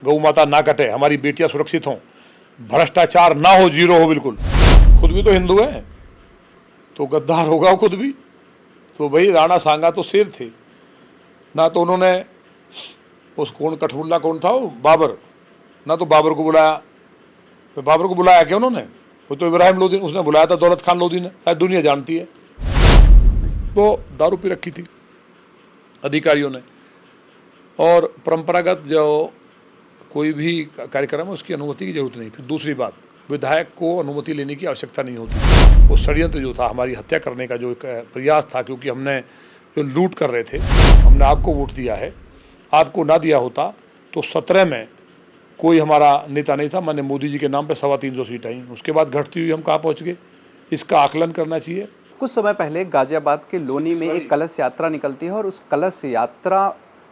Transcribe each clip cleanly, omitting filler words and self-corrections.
गौ माता ना कटे, हमारी बेटियां सुरक्षित हों, भ्रष्टाचार ना हो, जीरो हो बिल्कुल। खुद भी तो हिंदू है, तो गद्दार होगा वो खुद भी। तो भाई राणा सांगा तो शेर थे ना, तो उन्होंने उस कौन कठमुल्ला कौन था वो बाबर, ना तो बाबर को बुलाया। तो बाबर को बुलाया क्या उन्होंने? वो तो इब्राहिम लोदी उसने बुलाया था, दौलत खान लोदी ने, शायद दुनिया जानती है। तो दारू पी रखी थी अधिकारियों ने, और परंपरागत जो कोई भी कार्यक्रम है उसकी अनुमति की जरूरत नहीं। फिर दूसरी बात, विधायक को अनुमति लेने की आवश्यकता नहीं होती। वो षड्यंत्र जो था, हमारी हत्या करने का जो एक प्रयास था, क्योंकि हमने जो लूट कर रहे थे, हमने आपको वोट दिया है, आपको ना दिया होता तो 17 में कोई हमारा नेता नहीं था। माननीय मोदी जी के नाम पे 350 सीट आई, उसके बाद घटती हुई हम कहाँ पहुँच गए, इसका आकलन करना चाहिए। कुछ समय पहले गाजियाबाद के लोनी में एक कलश यात्रा निकलती है और उस कलश यात्रा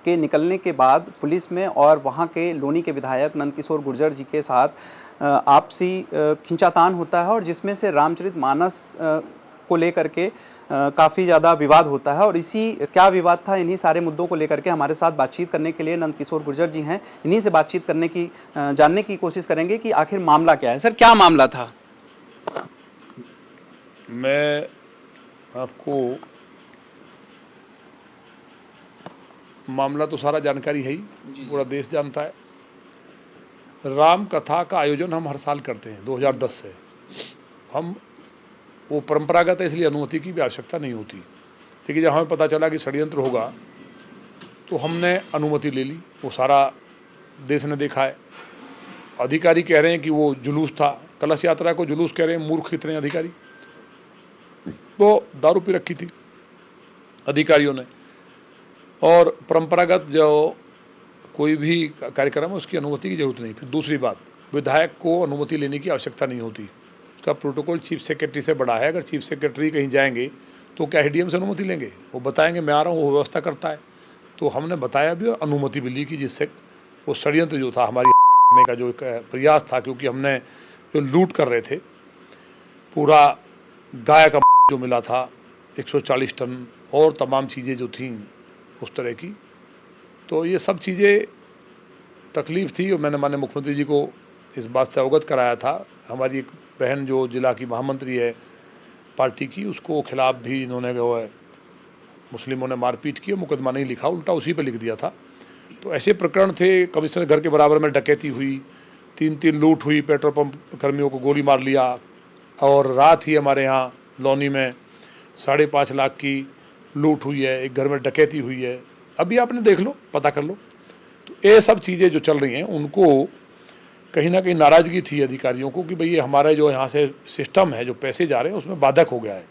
के निकलने के बाद पुलिस में और वहाँ के लोनी के विधायक नंदकिशोर गुर्जर जी के साथ आपसी खींचातान होता है, और जिसमें से रामचरितमानस को लेकर के काफ़ी ज़्यादा विवाद होता है। और इसी क्या विवाद था, इन्हीं सारे मुद्दों को लेकर के हमारे साथ बातचीत करने के लिए नंदकिशोर गुर्जर जी हैं। इन्हीं से बातचीत करने की जानने की कोशिश करेंगे कि आखिर मामला क्या है। सर, क्या मामला था? मैं आपको मामला तो सारा जानकारी है ही, पूरा देश जानता है। राम कथा का आयोजन हम हर साल करते हैं 2010 से। हम वो परंपरागत है, इसलिए अनुमति की भी आवश्यकता नहीं होती। लेकिन जब हमें पता चला कि षड्यंत्र होगा तो हमने अनुमति ले ली। वो सारा देश ने देखा है। अधिकारी कह रहे हैं कि वो जुलूस था, कलश यात्रा को जुलूस कह रहे हैं। मूर्ख कितने अधिकारी। तो दारू पी रखी थी अधिकारियों ने, और परंपरागत जो कोई भी कार्यक्रम है उसकी अनुमति की जरूरत नहीं। फिर दूसरी बात, विधायक को अनुमति लेने की आवश्यकता नहीं होती। उसका प्रोटोकॉल चीफ सेक्रेटरी से बड़ा है। अगर चीफ सेक्रेटरी कहीं जाएंगे तो क्या एडीएम से अनुमति लेंगे? वो बताएंगे मैं आ रहा हूँ, वो व्यवस्था करता है। तो हमने बताया भी और अनुमति भी ली कि जिससे वो षड्यंत्र जो था, हमारी हत्या करने का जो एक प्रयास था, क्योंकि हमने जो लूट कर रहे थे, पूरा गाय का जो मिला था 140 टन, और तमाम चीज़ें जो थीं उस तरह की, तो ये सब चीज़ें तकलीफ़ थी। और मैंने माननीय मुख्यमंत्री जी को इस बात से अवगत कराया था। हमारी एक बहन जो जिला की महामंत्री है पार्टी की, उसको खिलाफ भी इन्होंने जो है मुस्लिमों ने मारपीट की, मुकदमा नहीं लिखा, उल्टा उसी पे लिख दिया था। तो ऐसे प्रकरण थे। कमिश्नर घर के बराबर में डकैती हुई, 3 लूट हुई, पेट्रोल पंप कर्मियों को गोली मार लिया, और रात ही हमारे यहाँ लोनी में 5.5 लाख की लूट हुई है, एक घर में डकैती हुई है। अभी आपने देख लो, पता कर लो। तो ये सब चीज़ें जो चल रही हैं, उनको कहीं ना कहीं नाराज़गी थी अधिकारियों को कि भाई ये हमारे जो यहाँ से सिस्टम है, जो पैसे जा रहे हैं उसमें बाधक हो गया है।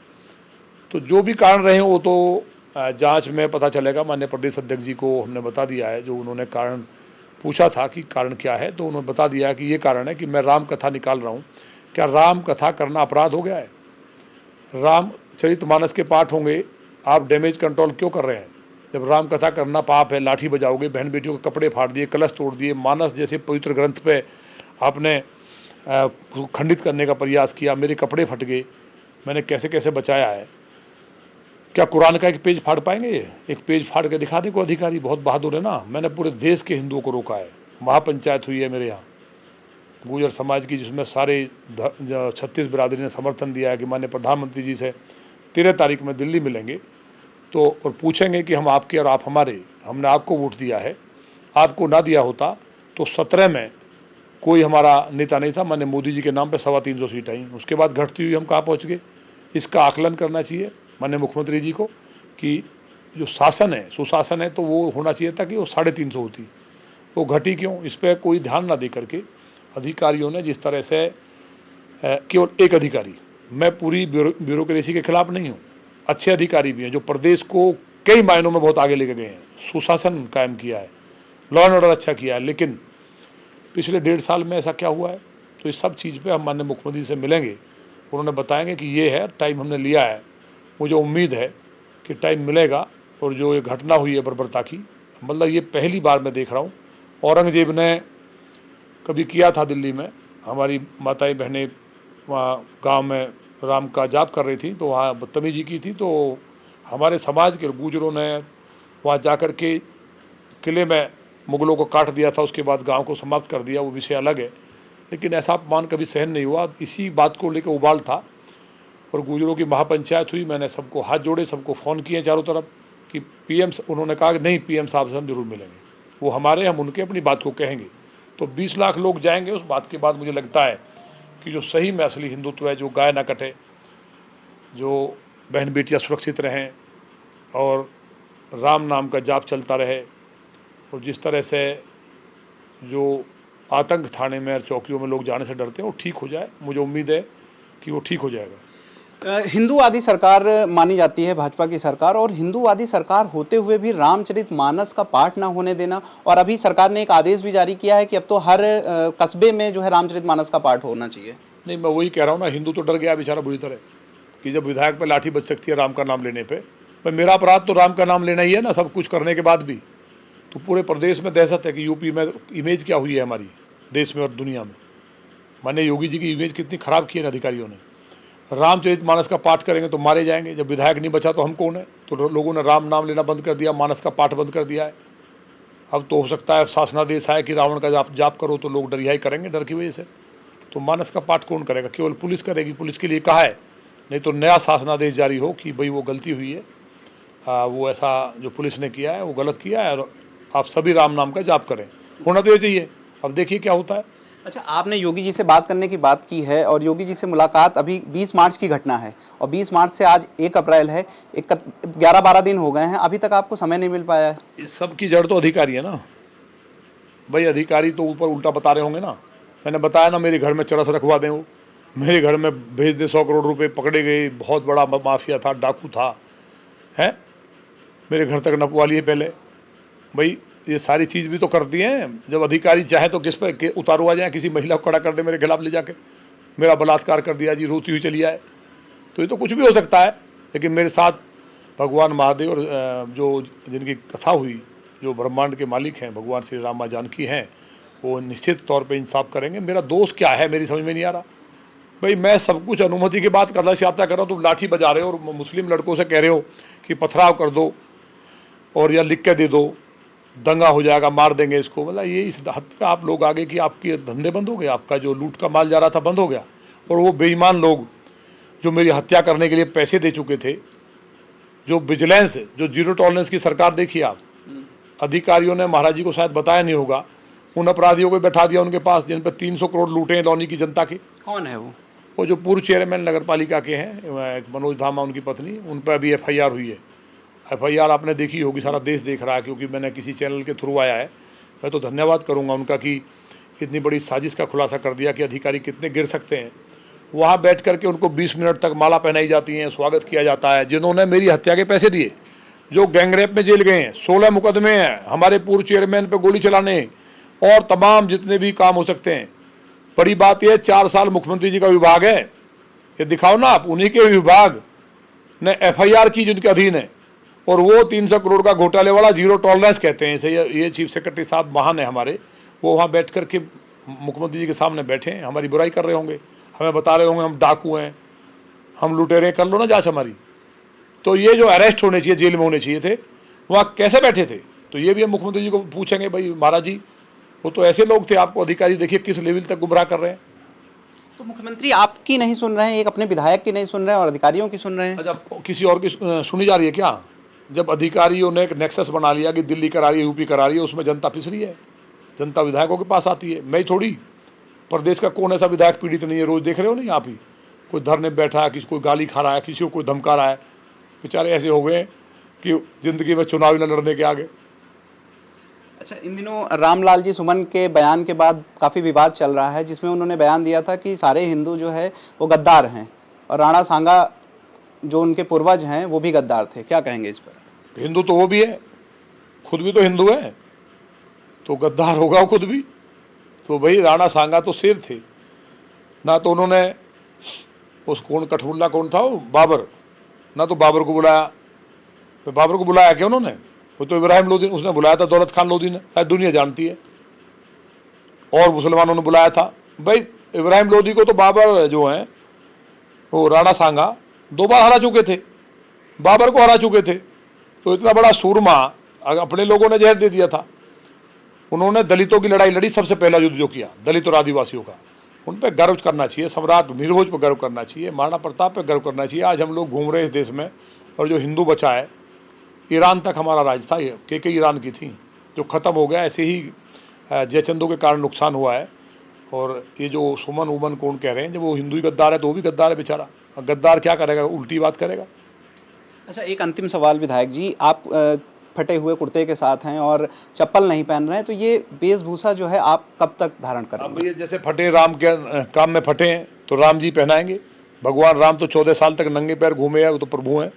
तो जो भी कारण रहे वो तो जांच में पता चलेगा। माननीय प्रदेश अध्यक्ष जी को हमने बता दिया है, जो उन्होंने कारण पूछा था कि कारण क्या है, तो उन्होंने बता दिया है कि ये कारण है कि मैं राम कथा निकाल रहा हूँ। क्या राम कथा करना अपराध हो गया है? रामचरितमानस के पाठ होंगे, आप डैमेज कंट्रोल क्यों कर रहे हैं? जब राम कथा करना पाप है, लाठी बजाओगे, बहन बेटियों के कपड़े फाड़ दिए, कलश तोड़ दिए, मानस जैसे पवित्र ग्रंथ पे आपने खंडित करने का प्रयास किया, मेरे कपड़े फट गए, मैंने कैसे कैसे बचाया है। क्या कुरान का एक पेज फाड़ पाएंगे? एक पेज फाड़ के दिखा दे कोई अधिकारी, बहुत बहादुर है ना। मैंने पूरे देश के हिंदुओं को रोका है। महापंचायत हुई है मेरे यहाँ गुर्जर समाज की, जिसमें सारे 36 बिरादरी ने समर्थन दिया है कि माननीय प्रधानमंत्री जी से 13 तारीख में दिल्ली मिलेंगे तो और पूछेंगे कि हम आपके और आप हमारे, हमने आपको वोट दिया है, आपको ना दिया होता तो 17 में कोई हमारा नेता नहीं था। माननीय मोदी जी के नाम पे 350 सीट आई, उसके बाद घटती हुई हम कहाँ पहुँच गए, इसका आकलन करना चाहिए माननीय मुख्यमंत्री जी को कि जो शासन है, सुशासन है, तो वो होना चाहिए था कि वो 350 होती, वो घटी क्यों? इस पर कोई ध्यान ना दे करके अधिकारियों ने जिस तरह से केवल एक अधिकारी, मैं पूरी ब्यूरोक्रेसी के खिलाफ नहीं हूँ, अच्छे अधिकारी भी हैं जो प्रदेश को कई मायनों में बहुत आगे लेके गए हैं, सुशासन कायम किया है, लॉ एंड ऑर्डर अच्छा किया है। लेकिन पिछले 1.5 साल में ऐसा क्या हुआ है? तो इस सब चीज़ पे हम माननीय मुख्यमंत्री से मिलेंगे, उन्होंने बताएंगे कि ये है, टाइम हमने लिया है। मुझे उम्मीद है कि टाइम मिलेगा। और जो ये घटना हुई है बर्बरता की, मतलब ये पहली बार मैं देख रहा हूँ। औरंगजेब ने कभी किया था दिल्ली में, हमारी माताएं बहनें वहाँ गांव में राम का जाप कर रही थी, तो वहाँ बदतमीजी की थी। तो हमारे समाज के गुजरों ने वहाँ जा कर के किले में मुगलों को काट दिया था, उसके बाद गांव को समाप्त कर दिया, वो विषय अलग है। लेकिन ऐसा अपमान कभी सहन नहीं हुआ। इसी बात को लेकर उबाल था और गुजरों की महापंचायत हुई। मैंने सबको हाथ जोड़े, सबको फ़ोन किए चारों तरफ कि पीएम, उन्होंने कहा कि नहीं, पीएम साहब से हम जरूर मिलेंगे, वो हमारे, हम उनके, अपनी बात को कहेंगे। तो 20 लाख लोग जाएंगे। उस बात के बाद मुझे लगता है कि जो सही में असली हिंदुत्व है, जो गाय ना कटे, जो बहन बेटियां सुरक्षित रहें और राम नाम का जाप चलता रहे, और जिस तरह से जो आतंक थाने में और चौकियों में लोग जाने से डरते हैं वो ठीक हो जाए। मुझे उम्मीद है कि वो ठीक हो जाएगा। हिंदूवादी सरकार मानी जाती है भाजपा की सरकार, और हिंदूवादी सरकार होते हुए भी रामचरितमानस का पाठ ना होने देना, और अभी सरकार ने एक आदेश भी जारी किया है कि अब तो हर कस्बे में जो है रामचरितमानस का पाठ होना चाहिए। नहीं, मैं वही कह रहा हूँ ना, हिंदू तो डर गया बेचारा बुरी तरह कि जब विधायक पे लाठी बच सकती है राम का नाम लेने पे। पर मेरा अपराध तो राम का नाम लेना ही है ना, सब कुछ करने के बाद भी। तो पूरे प्रदेश में दहशत है कि यूपी में इमेज क्या हुई है हमारी, देश में और दुनिया में। माने योगी जी की इमेज कितनी खराब की है अधिकारियों ने। रामचरितमानस का पाठ करेंगे तो मारे जाएंगे, जब विधायक नहीं बचा तो हम कौन है। तो लोगों ने राम नाम लेना बंद कर दिया, मानस का पाठ बंद कर दिया है। अब तो हो सकता है शासनादेश आए कि रावण का जाप करो, तो लोग डरियाई करेंगे डर की वजह से। तो मानस का पाठ कौन करेगा? केवल पुलिस करेगी, पुलिस के लिए कहा है। नहीं तो नया शासनादेश जारी हो कि भाई वो गलती हुई है, वो ऐसा जो पुलिस ने किया है वो गलत किया है, और आप सभी राम नाम का जाप करें। होना तो ये चाहिए। अब देखिए क्या होता है। अच्छा, आपने योगी जी से बात करने की बात की है, और योगी जी से मुलाकात अभी 20 मार्च की घटना है, और 20 मार्च से आज 1 अप्रैल है, 11-12 दिन हो गए हैं, अभी तक आपको समय नहीं मिल पाया है। इस सब की जड़ तो अधिकारी है ना भाई। अधिकारी तो ऊपर उल्टा बता रहे होंगे ना। मैंने बताया ना, मेरे घर में चरस रखवा दें, वो मेरे घर में भेज दे, 100 करोड़ रुपए पकड़े गए, बहुत बड़ा माफिया था, डाकू था, हैं, मेरे घर तक नपवा लिए पहले। भाई ये सारी चीज़ भी तो करती हैं। जब अधिकारी चाहे तो किस पर उतारू आ जाए, किसी महिला को खड़ा कर दे मेरे खिलाफ ले जाके, मेरा बलात्कार कर दिया जी, रोती हुई चली आए, तो ये तो कुछ भी हो सकता है। लेकिन मेरे साथ भगवान महादेव और जो जिनकी कथा हुई, जो ब्रह्मांड के मालिक हैं, भगवान श्री राम माँ जानकी हैं, वो निश्चित तौर पे इंसाफ करेंगे। मेरा दोष क्या है मेरी समझ में नहीं आ रहा। भाई मैं सब कुछ अनुमति के बाद कलश यात्रा कर रहा हूँ, तुम लाठी बजा रहे हो और मुस्लिम लड़कों से कह रहे हो कि पथराव कर दो और या लिख के दे दो, दंगा हो जाएगा, मार देंगे इसको। मतलब ये इस हद पे आप लोग आ गए कि आपके धंधे बंद हो गए, आपका जो लूट का माल जा रहा था बंद हो गया। और वो बेईमान लोग जो मेरी हत्या करने के लिए पैसे दे चुके थे, जो विजिलेंस, जो जीरो टॉलरेंस की सरकार देखिए आप, अधिकारियों ने महाराज जी को शायद बताया नहीं होगा, उन अपराधियों को बैठा दिया उनके पास जिन पर 300 करोड़ लूटे हैं लौनी की जनता के। कौन है वो? वो जो पूर्व चेयरमैन नगर पालिका के हैं, मनोज धामा उनकी पत्नी, उन पर अभी FIR हुई है। FIR आपने देखी होगी, सारा देश देख रहा है, क्योंकि मैंने किसी चैनल के थ्रू आया है। मैं तो धन्यवाद करूंगा उनका कि इतनी बड़ी साजिश का खुलासा कर दिया कि अधिकारी कितने गिर सकते हैं। वहाँ बैठ करके उनको 20 मिनट तक माला पहनाई जाती है, स्वागत किया जाता है। जिन्होंने मेरी हत्या के पैसे दिए, जो गैंगरेप में जेल गए हैं, 16 मुकदमे हैं, हमारे पूर्व चेयरमैन पे गोली चलाने और तमाम जितने भी काम हो सकते हैं। बड़ी बात यह 4 साल मुख्यमंत्री जी का विभाग है, ये दिखाओ ना आप, उन्हीं के विभाग ने FIR की जिनके अधीन है, और वो 300 करोड़ का घोटाले वाला जीरो टॉलरेंस कहते हैं इसे। ये चीफ सेक्रेटरी साहब महान है हमारे, वो वहाँ बैठ कर के मुख्यमंत्री जी के सामने बैठे हैं, हमारी बुराई कर रहे होंगे, हमें बता रहे होंगे हम डाकू हैं, हम लुटेरे। कर लो ना जांच हमारी। तो ये जो अरेस्ट होने चाहिए, जेल में होने चाहिए थे, वहाँ कैसे बैठे थे? तो ये भी हम मुख्यमंत्री जी को पूछेंगे, भाई महाराज जी वो तो ऐसे लोग थे, आपको अधिकारी देखिए किस लेवल तक गुमराह कर रहे हैं। तो मुख्यमंत्री आपकी नहीं सुन रहे हैं, एक अपने विधायक की नहीं सुन रहे हैं और अधिकारियों की सुन रहे हैं। अच्छा, किसी और की सुनी जा रही है क्या? जब अधिकारियों ने एक नेक्सस बना लिया कि दिल्ली करा रही है, यूपी करा रही है, उसमें जनता पिस रही है, जनता विधायकों के पास आती है। मैं थोड़ी, प्रदेश का कौन ऐसा विधायक पीड़ित नहीं है? रोज देख रहे हो नहीं आप ही, कोई धरने बैठा है, किसी को गाली खा रहा है, किसी को कोई धमका रहा है। बेचारे ऐसे हो गए कि जिंदगी में चुनाव न लड़ने के आगे। अच्छा, इन दिनों रामलाल जी सुमन के बयान के बाद काफ़ी विवाद चल रहा है, जिसमें उन्होंने बयान दिया था कि सारे हिंदू जो है वो गद्दार हैं, और राणा सांगा जो उनके पूर्वज हैं वो भी गद्दार थे। क्या कहेंगे इस पर? हिंदू तो वो भी है, खुद भी तो हिंदू है, तो गद्दार होगा वो खुद भी। तो भाई राणा सांगा तो शेर थे ना, तो उन्होंने उस कौन कठमुल्ला कौन था वो, बाबर, ना तो बाबर को बुलाया। तो बाबर को बुलाया क्या उन्होंने? वो तो इब्राहिम लोदी उसने बुलाया था, दौलत खान लोदी ने, शायद दुनिया जानती है, और मुसलमानों ने बुलाया था। भाई इब्राहिम लोदी को तो बाबर जो हैं वो राणा सांगा 2 बार हरा चुके थे, बाबर को हरा चुके थे। तो इतना बड़ा सूरमा अपने लोगों ने जहर दे दिया था। उन्होंने दलितों की लड़ाई लड़ी, सबसे पहला युद्ध जो किया दलित और आदिवासियों का, उन पर गर्व करना चाहिए। सम्राट नीरज पर गर्व करना चाहिए, महाराणा प्रताप पर गर्व करना चाहिए। आज हम लोग घूम रहे हैं इस देश में, और जो हिंदू बचा है, ईरान तक हमारा राज था, ये के ईरान की थी, जो ख़त्म हो गया। ऐसे ही जयचंदों के कारण नुकसान हुआ है। और ये जो सुमन उमन कौन कह रहे हैं, जब वो हिंदू ही गद्दार है तो वो भी गद्दार है बेचारा। गद्दार क्या करेगा, उल्टी बात करेगा। अच्छा, एक अंतिम सवाल विधायक जी, आप फटे हुए कुर्ते के साथ हैं और चप्पल नहीं पहन रहे हैं, तो ये वेशभूषा जो है आप कब तक धारण करेंगे? अब ये जैसे फटे राम के काम में फटे हैं तो राम जी पहनाएंगे। भगवान राम तो 14 साल तक नंगे पैर घूमे हैं, वो तो प्रभु हैं,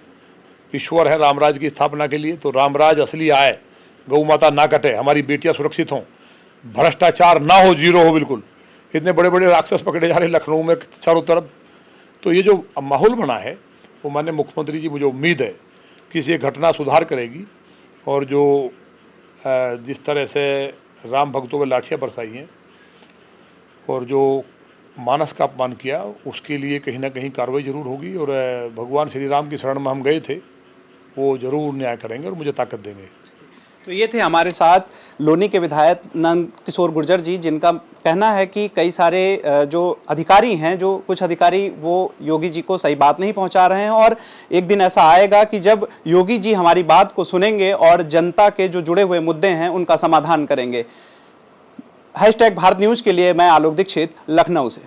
ईश्वर है रामराज की स्थापना के लिए। तो रामराज असली आए, गौ माता ना कटे, हमारी बेटियां सुरक्षित हों, भ्रष्टाचार ना हो, जीरो हो बिल्कुल। इतने बड़े बड़े राक्षस पकड़े जा रहे हैं लखनऊ में चारों तरफ। तो ये जो माहौल बना है वो माननीय मुख्यमंत्री जी, मुझे उम्मीद है कि ये घटना सुधार करेगी। और जो जिस तरह से राम भक्तों पर लाठियाँ बरसाई हैं और जो मानस का अपमान किया, उसके लिए कहीं ना कहीं कार्रवाई जरूर होगी। और भगवान श्री राम की शरण में हम गए थे, वो जरूर न्याय करेंगे और मुझे ताकत देंगे। तो ये थे हमारे साथ लोनी के विधायक नंद किशोर गुर्जर जी, जिनका कहना है कि कई सारे जो अधिकारी हैं, जो कुछ अधिकारी वो योगी जी को सही बात नहीं पहुंचा रहे हैं, और एक दिन ऐसा आएगा कि जब योगी जी हमारी बात को सुनेंगे और जनता के जो जुड़े हुए मुद्दे हैं उनका समाधान करेंगे। #भारत न्यूज़ के लिए मैं आलोक दीक्षित, लखनऊ से।